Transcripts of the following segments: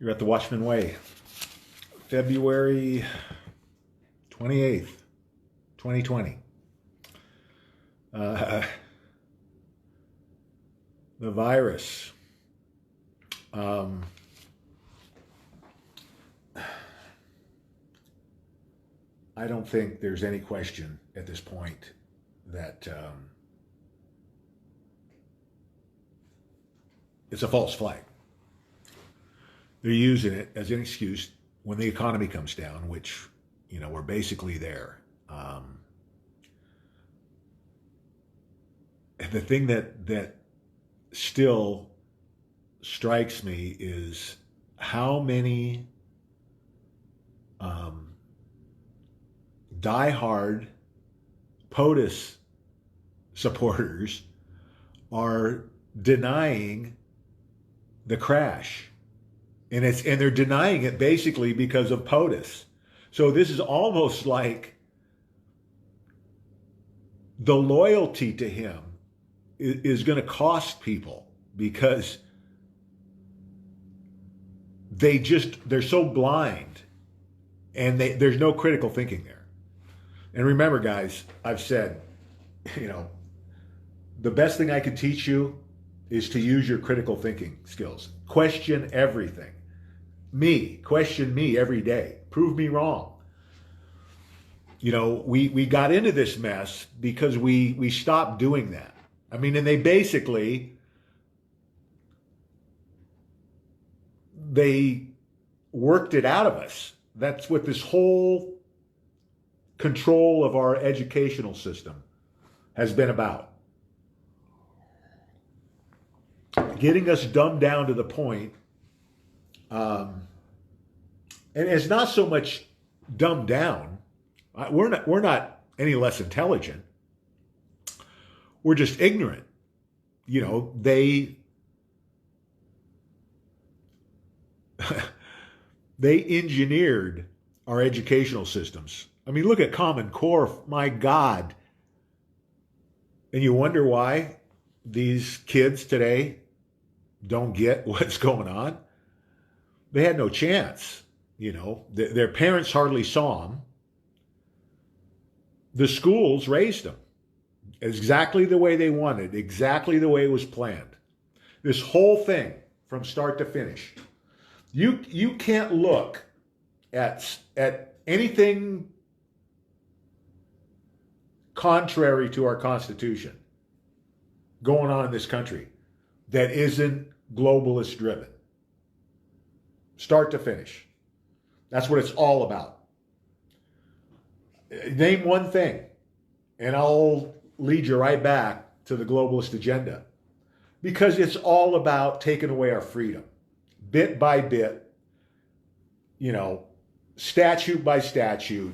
You're at the Watchmen Way, February 28th, 2020. The virus. I don't think there's any question at this point that it's a false flag. They're using it as an excuse when the economy comes down, which, we're basically there. The thing that still strikes me is how many diehard POTUS supporters are denying the crash. And they're denying it basically because of POTUS. So this is almost like the loyalty to him is going to cost people because they're so blind and there's no critical thinking there. And remember, guys, I've said, the best thing I could teach you is to use your critical thinking skills. Question everything. Question me every day. Prove me wrong. We got into this mess because we stopped doing that. And they basically, they worked it out of us. That's what this whole control of our educational system has been about. Getting us dumbed down to the point, and it's not so much dumbed down. We're not any less intelligent. We're just ignorant. They engineered our educational systems. Look at Common Core, my God. And you wonder why these kids today don't get what's going on. They had no chance. Their parents hardly saw them. The schools raised them exactly the way they wanted, exactly the way it was planned. This whole thing from start to finish. You can't look at anything contrary to our Constitution going on in this country that isn't globalist driven. Start to finish. That's what it's all about. Name one thing, and I'll lead you right back to the globalist agenda. Because it's all about taking away our freedom. Bit by bit, statute by statute.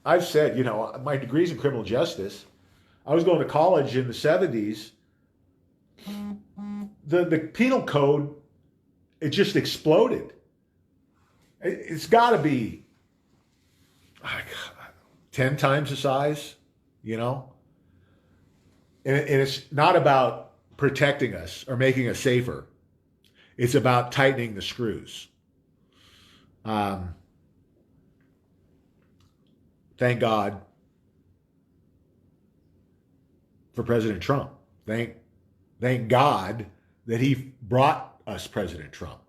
I've said, my degree's in criminal justice. I was going to college in the 70s. The penal code, it just exploded. It's got to be 10 times the size, And it's not about protecting us or making us safer. It's about tightening the screws. Thank God for President Trump. Thank God that he brought us President Trump,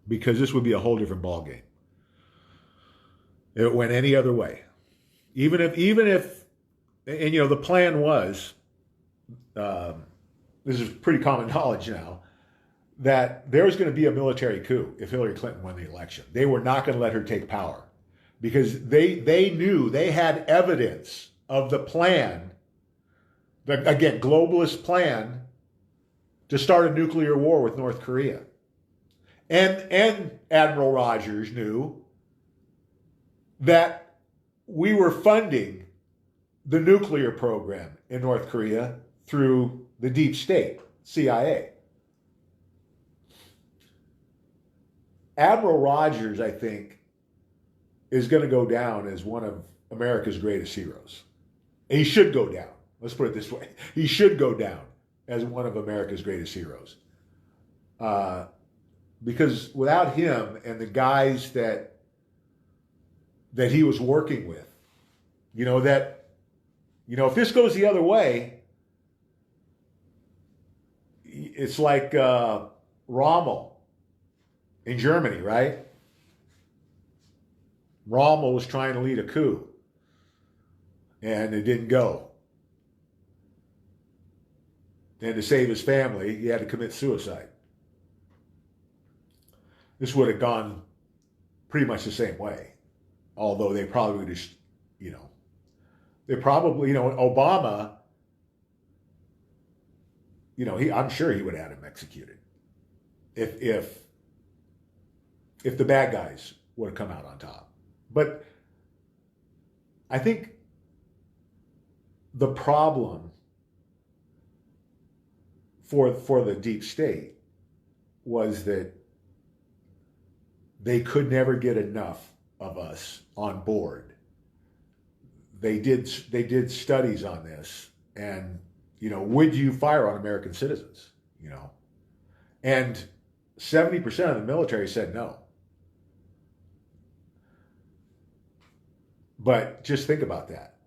because this would be a whole different ballgame. It went any other way. Even if, the plan was, this is pretty common knowledge now, that there was going to be a military coup if Hillary Clinton won the election. They were not going to let her take power because they knew they had evidence of the plan, again, globalist plan to start a nuclear war with North Korea. And Admiral Rogers knew that we were funding the nuclear program in North Korea through the deep state, CIA. Admiral Rogers, I think, is going to go down as one of America's greatest heroes. And he should go down. Let's put it this way. He should go down as one of America's greatest heroes. because without him and the guys that he was working with, if this goes the other way, it's like Rommel in Germany, right? Rommel was trying to lead a coup, and it didn't go. And to save his family, he had to commit suicide. This would have gone pretty much the same way, although they probably would have, Obama, I'm sure he would have had him executed if the bad guys would have come out on top. But I think the problem for the deep state was that they could never get enough of us on board. They did studies on this, and would you fire on American citizens? And 70% of the military said no. But just think about that.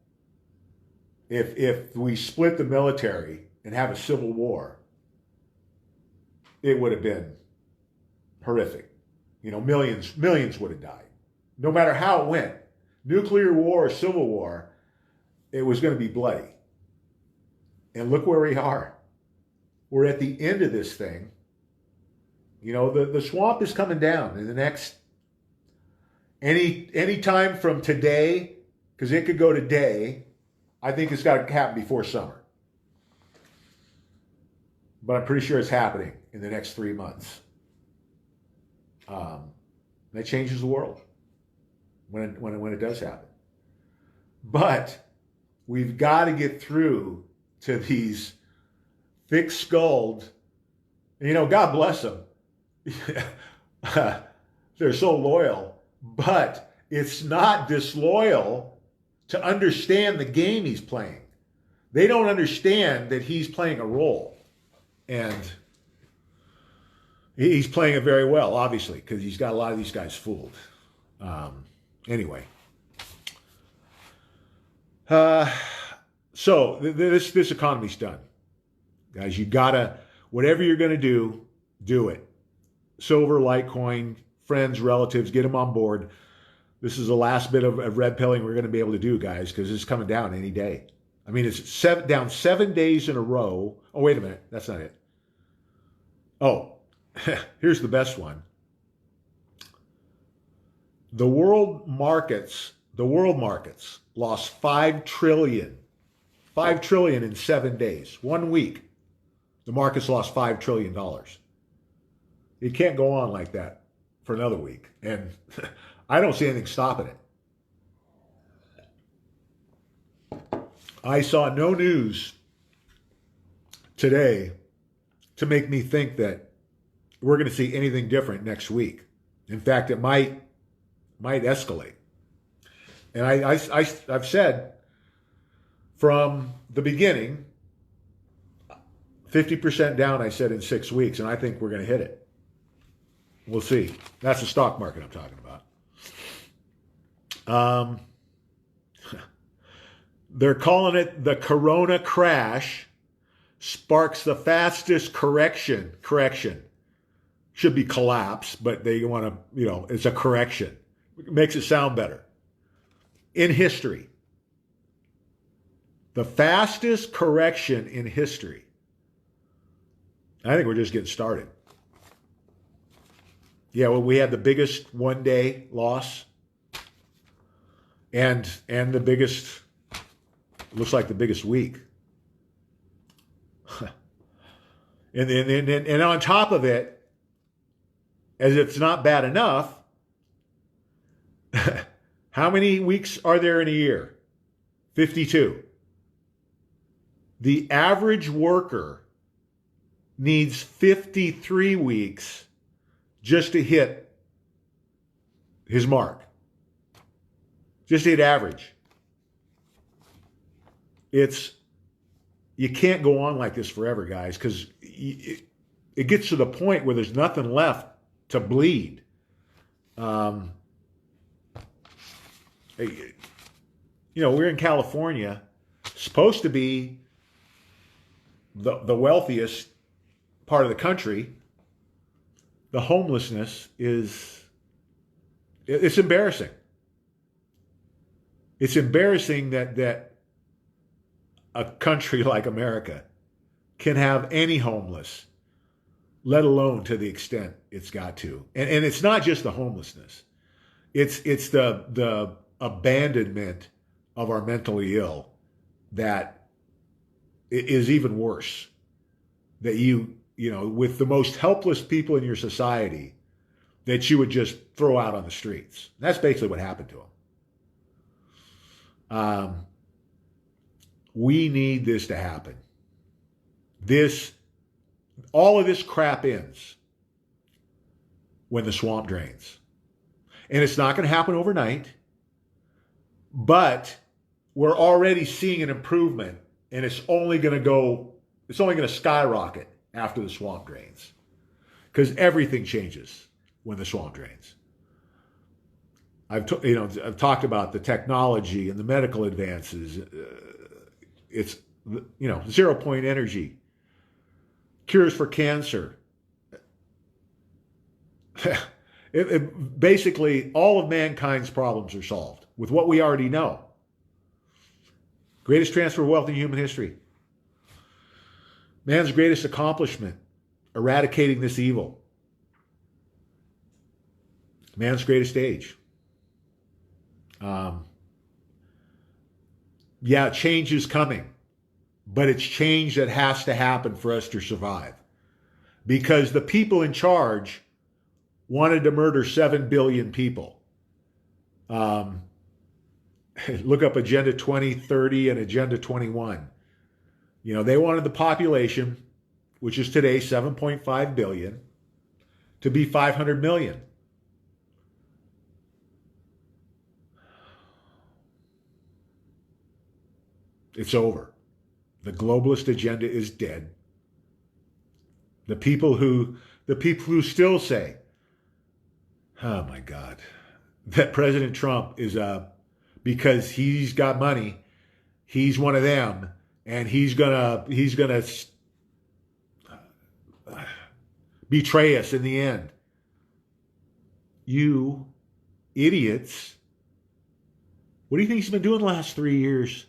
If we split the military and have a civil war, it would have been horrific. Millions would have died. No matter how it went, nuclear war or civil war, it was going to be bloody. And look where we are. We're at the end of this thing. The swamp is coming down in the next any time from today, because it could go today. I think it's got to happen before summer. But I'm pretty sure it's happening in the next 3 months. That changes the world when it does happen. But we've got to get through to these thick-skulled, God bless them. They're so loyal, but it's not disloyal to understand the game he's playing. They don't understand that he's playing a role. And he's playing it very well, obviously, because he's got a lot of these guys fooled. Anyway. So this economy's done. Guys, you gotta, whatever you're going to do it. Silver, Litecoin, friends, relatives, get them on board. This is the last bit of red pilling we're going to be able to do, guys, because it's coming down any day. I mean, it's down 7 days in a row. Oh, wait a minute. That's not it. Oh, here's the best one. The world markets lost $5 trillion. $5 trillion in 7 days. 1 week. The markets lost $5 trillion. It can't go on like that for another week. And I don't see anything stopping it. I saw no news today to make me think that we're going to see anything different next week. In fact, it might escalate. And I've said from the beginning, 50% down, I said in 6 weeks, and I think we're going to hit it. We'll see. That's the stock market I'm talking about. They're calling it the Corona crash sparks the fastest correction. Should be collapse, but they want to, it's a correction. It makes it sound better. In history. The fastest correction in history. I think we're just getting started. Yeah, well, we had the biggest one-day loss and the biggest, looks like the biggest week. and on top of it, as if it's not bad enough, how many weeks are there in a year? 52. The average worker needs 53 weeks just to hit his mark. Just to hit average. You can't go on like this forever, guys, because it gets to the point where there's nothing left to bleed. Um, we're in California, supposed to be the wealthiest part of the country. The homelessness it's embarrassing. It's embarrassing that a country like America can have any homeless, let alone to the extent it's got to. And it's not just the homelessness. It's the abandonment of our mentally ill that is even worse. That with the most helpless people in your society, that you would just throw out on the streets. That's basically what happened to them. We need this to happen. All of this crap ends when the swamp drains. And it's not going to happen overnight, but we're already seeing an improvement, and it's only going to skyrocket after the swamp drains, because everything changes when the swamp drains. I've talked about the technology and the medical advances. It's 0 point energy, cures for cancer. Basically, all of mankind's problems are solved with what we already know. Greatest transfer of wealth in human history. Man's greatest accomplishment, eradicating this evil. Man's greatest age. Change is coming, but it's change that has to happen for us to survive. Because the people in charge wanted to murder 7 billion people. Look up Agenda 2030 and Agenda 21. They wanted the population, which is today 7.5 billion, to be 500 million. It's over. The globalist agenda is dead. The people who still say, oh my God, that President Trump is because he's got money, he's one of them, and he's gonna betray us in the end. You idiots. What do you think he's been doing the last 3 years?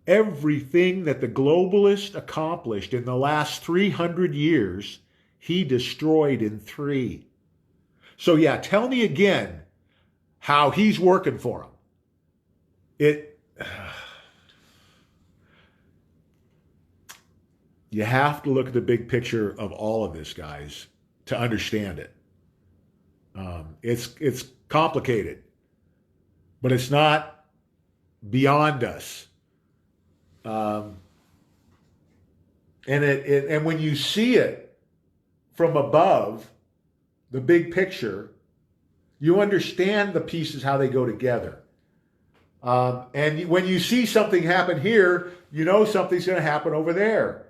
Everything that the globalist accomplished in the last 300 years, he destroyed in 3. So tell me again how he's working for him. You have to look at the big picture of all of this, guys, to understand it. It's complicated, but it's not beyond us. And when you see it from above, the big picture, you understand the pieces, how they go together. And when you see something happen here, you know something's going to happen over there.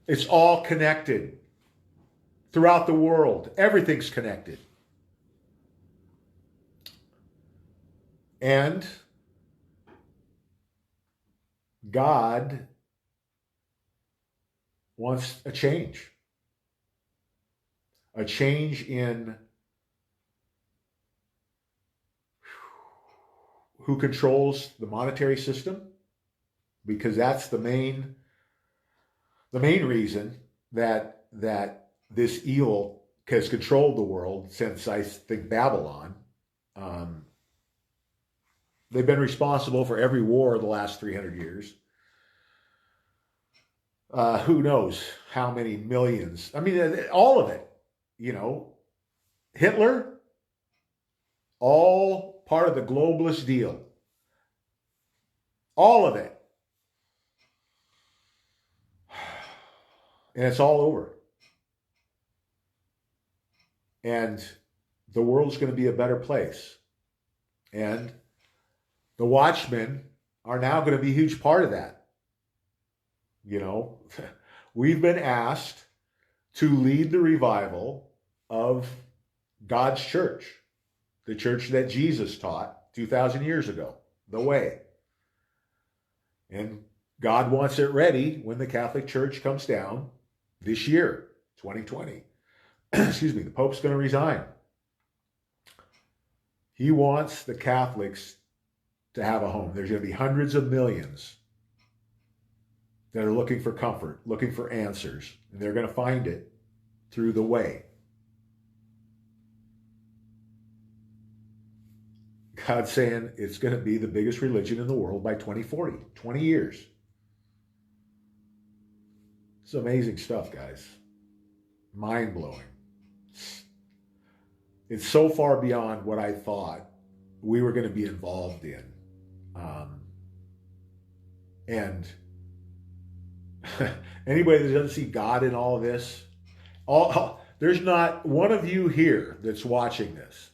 It's all connected throughout the world. Everything's connected. And God wants a change. A change in who controls the monetary system, because that's the main reason that this evil has controlled the world since, I think, Babylon. They've been responsible for every war of the last 300 years. Who knows how many millions? I mean, all of it. Hitler, all part of the globalist deal. All of it. And it's all over. And the world's going to be a better place. And the Watchmen are now going to be a huge part of that. We've been asked to lead the revival of God's church, the church that Jesus taught 2,000 years ago, the way. And God wants it ready when the Catholic Church comes down this year, 2020. Excuse me, the Pope's going to resign. He wants the Catholics to have a home. There's going to be hundreds of millions that are looking for comfort, looking for answers, and they're going to find it through the way. God's saying it's going to be the biggest religion in the world by 2040, 20 years. It's amazing stuff, guys. Mind-blowing. It's so far beyond what I thought we were going to be involved in. And anybody that doesn't see God in all of this, there's not one of you here that's watching this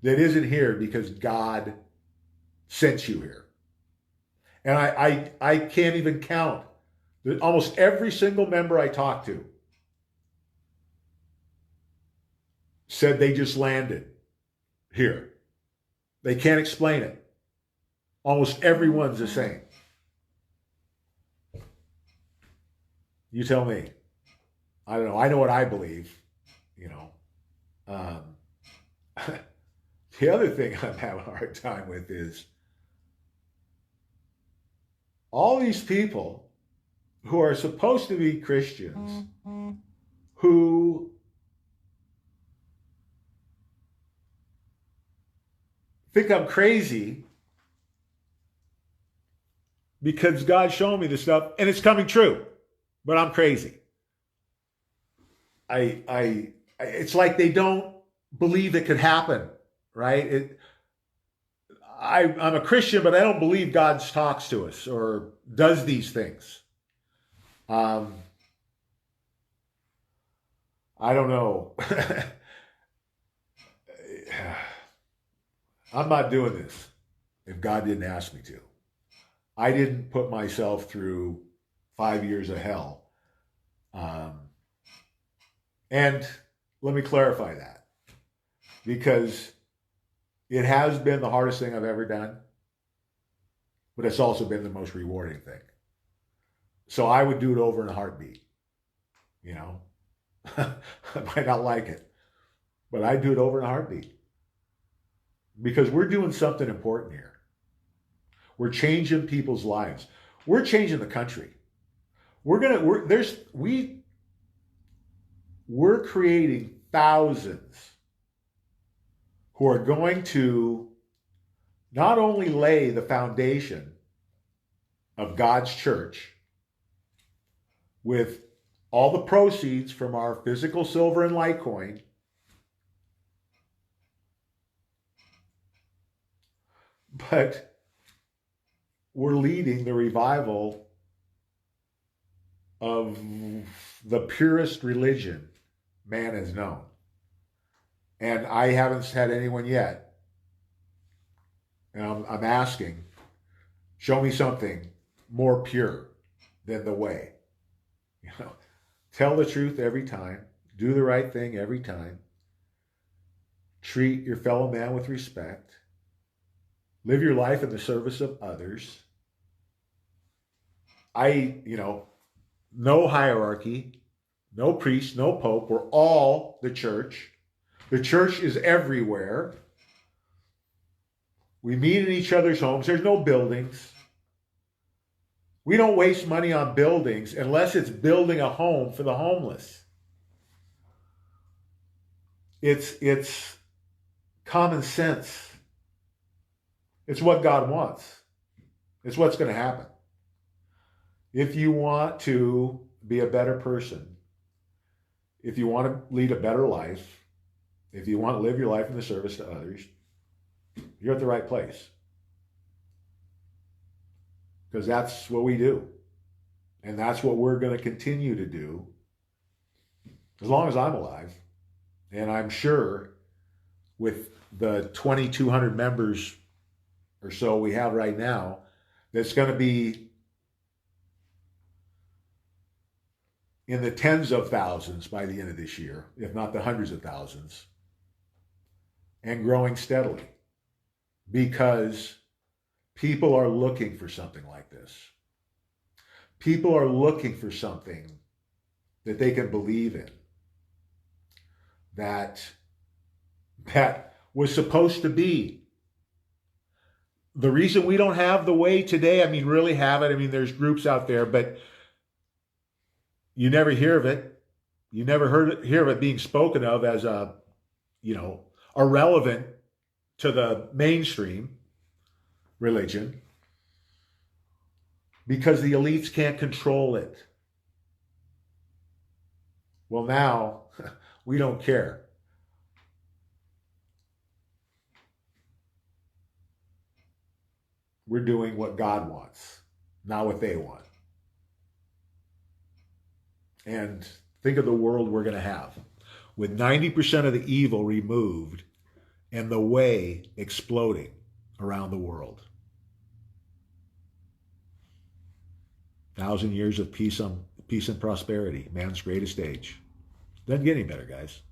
that isn't here because God sent you here. And I can't even count. Almost every single member I talked to said they just landed here. They can't explain it. Almost everyone's the same. You tell me. I don't know. I know what I believe, you know. The other thing I'm having a hard time with is all these people who are supposed to be Christians who think I'm crazy because God's showing me this stuff and it's coming true, but I'm crazy. It's like they don't believe it could happen, right? I'm a Christian, but I don't believe God talks to us or does these things. I don't know. I'm not doing this if God didn't ask me to. I didn't put myself through 5 years of hell. And let me clarify that, because it has been the hardest thing I've ever done, but it's also been the most rewarding thing. So I would do it over in a heartbeat, you know. I might not like it, but I'd do it over in a heartbeat. Because we're doing something important here. We're changing people's lives. We're changing the country. We're creating thousands who are going to not only lay the foundation of God's church with all the proceeds from our physical silver and Litecoin, but we're leading the revival of the purest religion man has known. And I haven't had anyone yet. And I'm asking, show me something more pure than the way. You know, tell the truth every time. Do the right thing every time. Treat your fellow man with respect. Live your life in the service of others. No hierarchy, no priest, no pope. We're all the church. The church is everywhere. We meet in each other's homes. There's no buildings. We don't waste money on buildings unless it's building a home for the homeless. It's common sense. It's what God wants. It's what's going to happen. If you want to be a better person, if you want to lead a better life, if you want to live your life in the service to others, you're at the right place. Because that's what we do. And that's what we're going to continue to do as long as I'm alive. And I'm sure with the 2,200 members or so we have right now, that's going to be in the tens of thousands by the end of this year, if not the hundreds of thousands, and growing steadily because people are looking for something like this. People are looking for something that they can believe in, that was supposed to be. The reason we don't have the way today, I mean, really have it. I mean, there's groups out there, but you never hear of it. You never hear of it being spoken of as irrelevant to the mainstream religion because the elites can't control it. Well, now we don't care. We're doing what God wants, not what they want. And think of the world we're going to have with 90% of the evil removed and the way exploding around the world. 1,000 years of peace and prosperity, man's greatest age. Doesn't get any better, guys.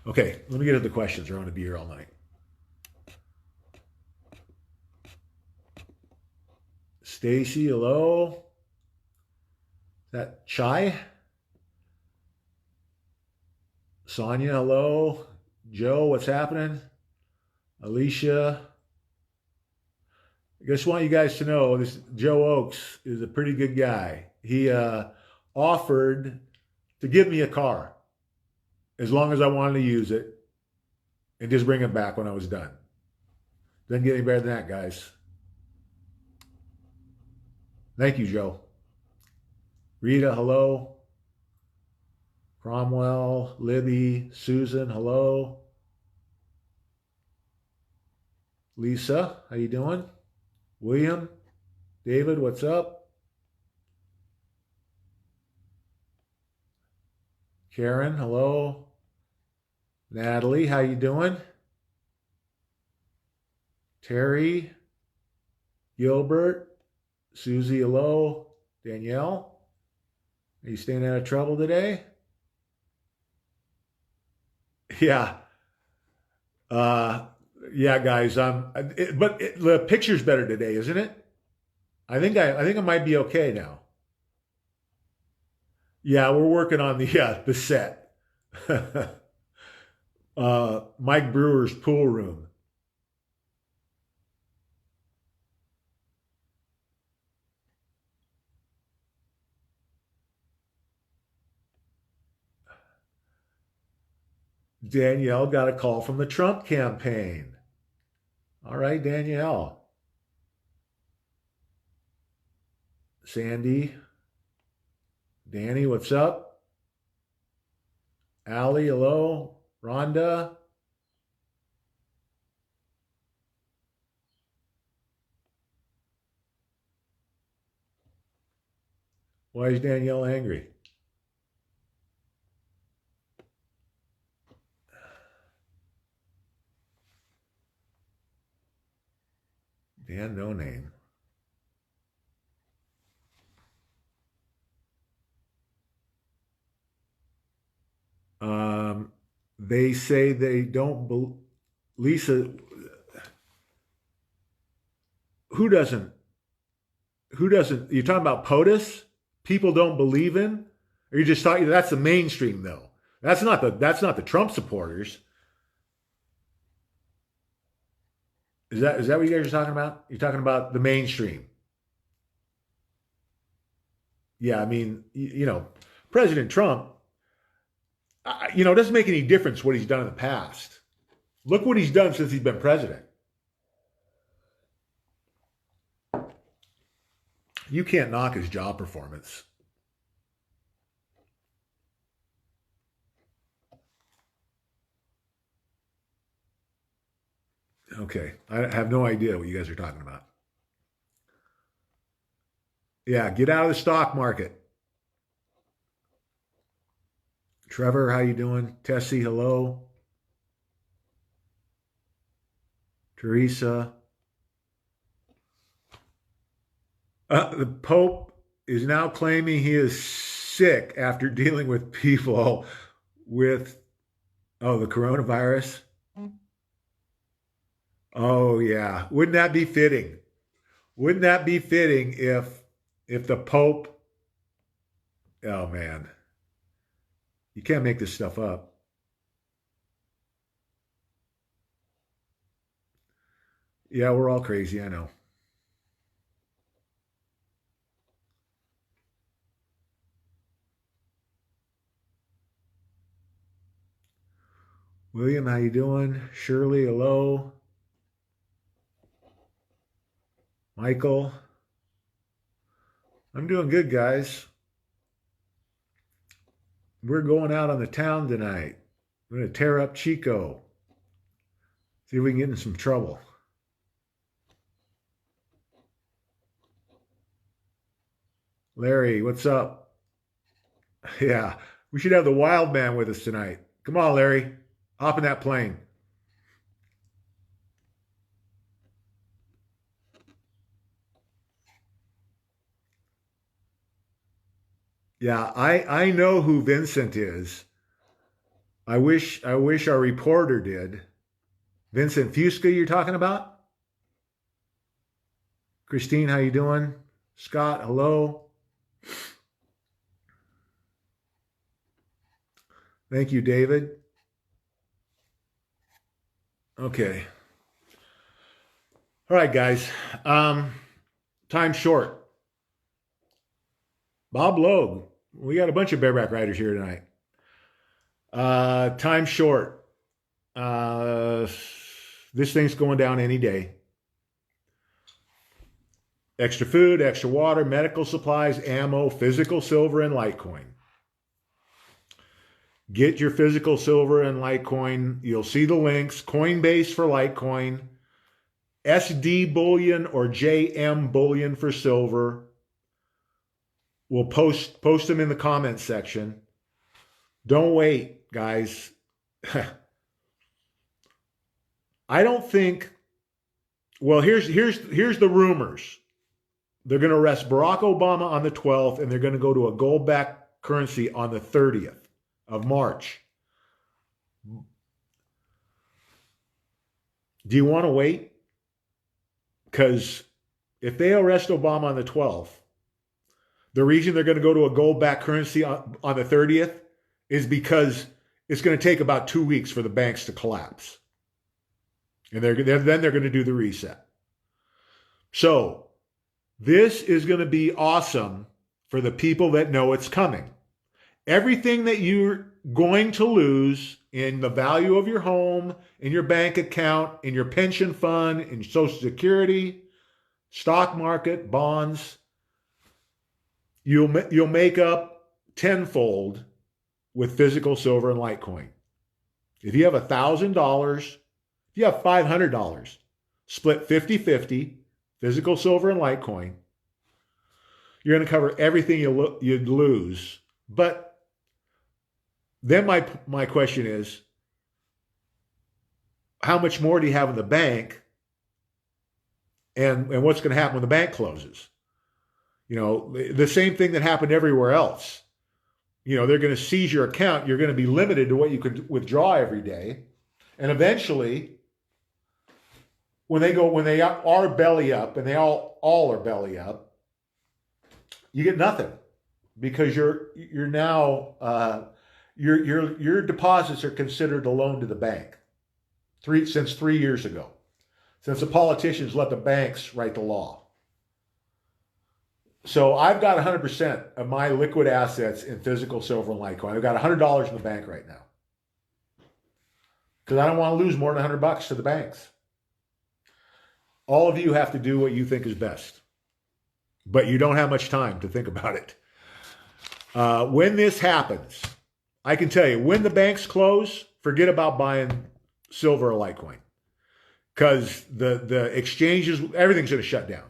Okay, let me get to the questions. I want to be here all night. Stacy, hello. Is that Chai? Sonia, hello. Joe, what's happening? Alicia. I just want you guys to know this Joe Oakes is a pretty good guy. He offered to give me a car as long as I wanted to use it and just bring it back when I was done. Doesn't get any better than that, guys. Thank you, Joe. Rita, hello. Cromwell, Libby, Susan, hello. Lisa, how you doing? William, David, what's up? Karen, hello. Natalie, how you doing? Terry, Gilbert, Susie, hello. Danielle, are you staying out of trouble today? Yeah. Yeah, guys. The picture's better today, isn't it? I think I might be okay now. Yeah, we're working on the set. Mike Brewer's pool room. Danielle got a call from the Trump campaign. All right, Danielle. Sandy. Danny, what's up? Allie, hello. Rhonda. Why is Danielle angry? Dan, no name. They say they don't Lisa, who doesn't, you're talking about POTUS? People don't believe in? Or you're just talking, that's the mainstream though. That's not the Trump supporters. Is that what you guys are talking about? You're talking about the mainstream. Yeah, I mean, President Trump, it doesn't make any difference what he's done in the past. Look what he's done since he's been president. You can't knock his job performance. Okay, I have no idea what you guys are talking about. Yeah, get out of the stock market. Trevor, how you doing? Tessie, hello. Teresa. The Pope is now claiming he is sick after dealing with people with, oh, the coronavirus. Oh yeah, wouldn't that be fitting? Wouldn't that be fitting if the Pope? Oh man, you can't make this stuff up. Yeah, we're all crazy. I know. William, how you doing? Shirley, hello. Michael, I'm doing good, guys. We're going out on the town tonight. We're going to tear up Chico. See if we can get in some trouble. Larry, what's up? Yeah, we should have the wild man with us tonight. Come on, Larry. Hop in that plane. Yeah, I know who Vincent is. I wish our reporter did. Vincent Fusca, you're talking about? Christine, how you doing? Scott, hello. Thank you, David. Okay. All right, guys. Time short. Bob Loeb. We got a bunch of bareback riders here tonight. Time short. This thing's going down any day. Extra food, extra water, medical supplies, ammo, physical silver, and Litecoin. Get your physical silver and Litecoin. You'll see the links. Coinbase for Litecoin, SD bullion or JM bullion for silver. We'll post them in the comments section. Don't wait, guys. I don't think. Well, here's the rumors. They're going to arrest Barack Obama on the 12th, and they're going to go to a gold-backed currency on the 30th of March. Do you want to wait? Because if they arrest Obama on the 12th, the reason they're going to go to a gold-backed currency on the 30th is because it's going to take about 2 weeks for the banks to collapse. And then they're going to do the reset. So this is going to be awesome for the people that know it's coming. Everything that you're going to lose in the value of your home, in your bank account, in your pension fund, in Social Security, stock market, bonds, you'll make up tenfold with physical silver and Litecoin. If you have $1,000, if you have $500, split 50-50, physical silver and Litecoin, you're going to cover everything you'd lose. But then my question is, how much more do you have in the bank? And what's going to happen when the bank closes? You know, the same thing that happened everywhere else. You know, they're going to seize your account. You're going to be limited to what you could withdraw every day. And eventually, when they are belly up, and they all are belly up, you get nothing, because you're now your deposits are considered a loan to the bank. Since 3 years ago, since the politicians let the banks write the law. So I've got 100% of my liquid assets in physical silver and Litecoin. I've got $100 in the bank right now, because I don't want to lose more than $100 to the banks. All of you have to do what you think is best, but you don't have much time to think about it. When this happens, I can tell you, when the banks close, forget about buying silver or Litecoin, because the exchanges, everything's going to shut down,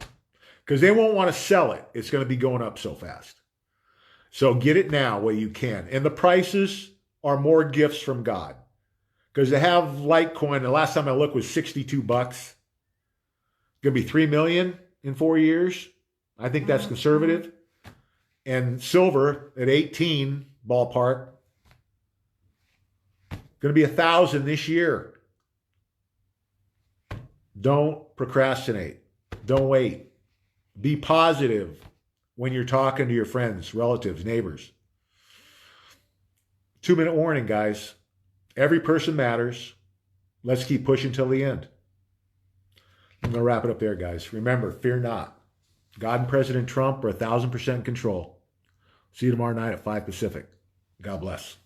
because they won't want to sell it. It's going to be going up so fast. So get it now while you can. And the prices are more gifts from God, because to have Litecoin, the last time I looked, was $62. Going to be $3 million in 4 years. I think that's conservative. And silver at 18 ballpark, going to be 1,000 this year. Don't procrastinate. Don't wait. Be positive when you're talking to your friends, relatives, neighbors. 2-minute warning, guys. Every person matters. Let's keep pushing till the end. I'm going to wrap it up there, guys. Remember, fear not. God and President Trump are 1,000% in control. See you tomorrow night at 5 Pacific. God bless.